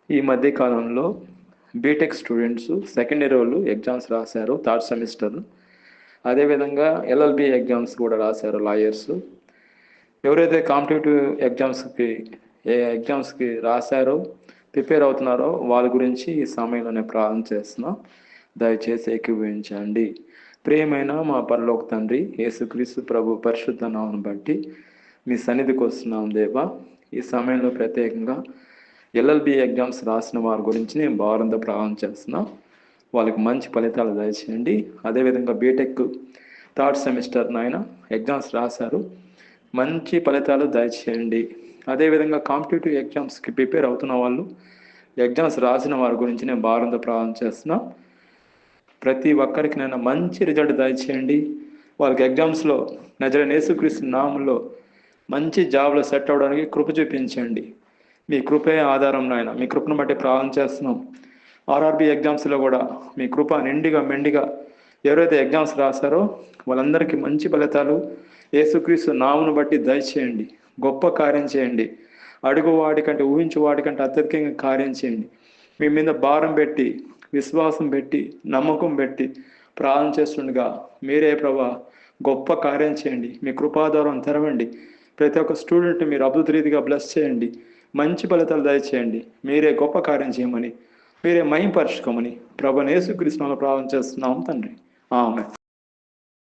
ఈ మధ్య కాలంలో బీటెక్ స్టూడెంట్స్ సెకండ్ ఇయర్ వాళ్ళు ఎగ్జామ్స్ రాశారు, థర్డ్ సెమిస్టర్. అదేవిధంగా ఎల్ఎల్బి ఎగ్జామ్స్ కూడా రాశారు లాయర్స్. ఎవరైతే కాంపిటేటివ్ ఎగ్జామ్స్కి రాశారో, ప్రిపేర్ అవుతున్నారో వాళ్ళ గురించి ఈ సమయంలోనే ప్రార్థన చేస్తున్నాం. దయచేసి ఏకీభవించండి. ప్రియమైన మా పరలోక తండ్రి, యేసుక్రీస్తు ప్రభు పరిశుద్ధ నామమును బట్టి మీ సన్నిధికి వస్తున్నాం దేవా. ఈ సమయంలో ప్రత్యేకంగా ఎల్ఎల్బి ఎగ్జామ్స్ రాసిన వారి గురించి నేను భారంతో ప్రారంభం చేస్తున్నా. వాళ్ళకి మంచి ఫలితాలు దయచేయండి. అదేవిధంగా బీటెక్ థర్డ్ సెమిస్టర్ నాయన ఎగ్జామ్స్ రాశారు, మంచి ఫలితాలు దయచేయండి. అదేవిధంగా కాంపిటేటివ్ ఎగ్జామ్స్కి ప్రిపేర్ అవుతున్న వాళ్ళు, ఎగ్జామ్స్ రాసిన వారి గురించి నేను భారంతో ప్రారంభం చేస్తున్నా. ప్రతి ఒక్కరికి నేను మంచి రిజల్ట్ దయచేయండి. వాళ్ళకి ఎగ్జామ్స్లో నజరేయుడైన యేసుక్రీస్తు నామములో మంచి జాబ్లో సెట్ అవ్వడానికి కృప చూపించండి. మీ కృపే ఆధారం నాయన. మీ కృపను బట్టి ప్రార్థన చేస్తున్నాం. ఆర్ఆర్బి ఎగ్జామ్స్లో కూడా మీ కృప నిండిగా మెండిగా ఎవరైతే ఎగ్జామ్స్ రాశారో వాళ్ళందరికీ మంచి ఫలితాలు యేసుక్రీస్తు నామమును బట్టి దయచేయండి. గొప్ప కార్యం చేయండి. అడుగు వాడికంటే ఊహించు వాడికంటే అత్యధికంగా కార్యం చేయండి. మీ మీద భారం పెట్టి, విశ్వాసం పెట్టి, నమ్మకం పెట్టి ప్రార్థన చేస్తుండగా మీరే ప్రభా గొప్ప కార్యం చేయండి. మీ కృపాధారం తెరవండి. ప్రతి ఒక్క స్టూడెంట్ మీరు అద్భుత రీతిగా బ్లెస్ చేయండి. మంచి ఫలితాలు దయచేయండి. మీరే గొప్ప కార్యం చేయమని, మీరే మహిమపరచుకోమని ప్రభువైన యేసుక్రీస్తు నామములో ప్రార్థన చేస్తున్నాం తండ్రి. ఆమేన్.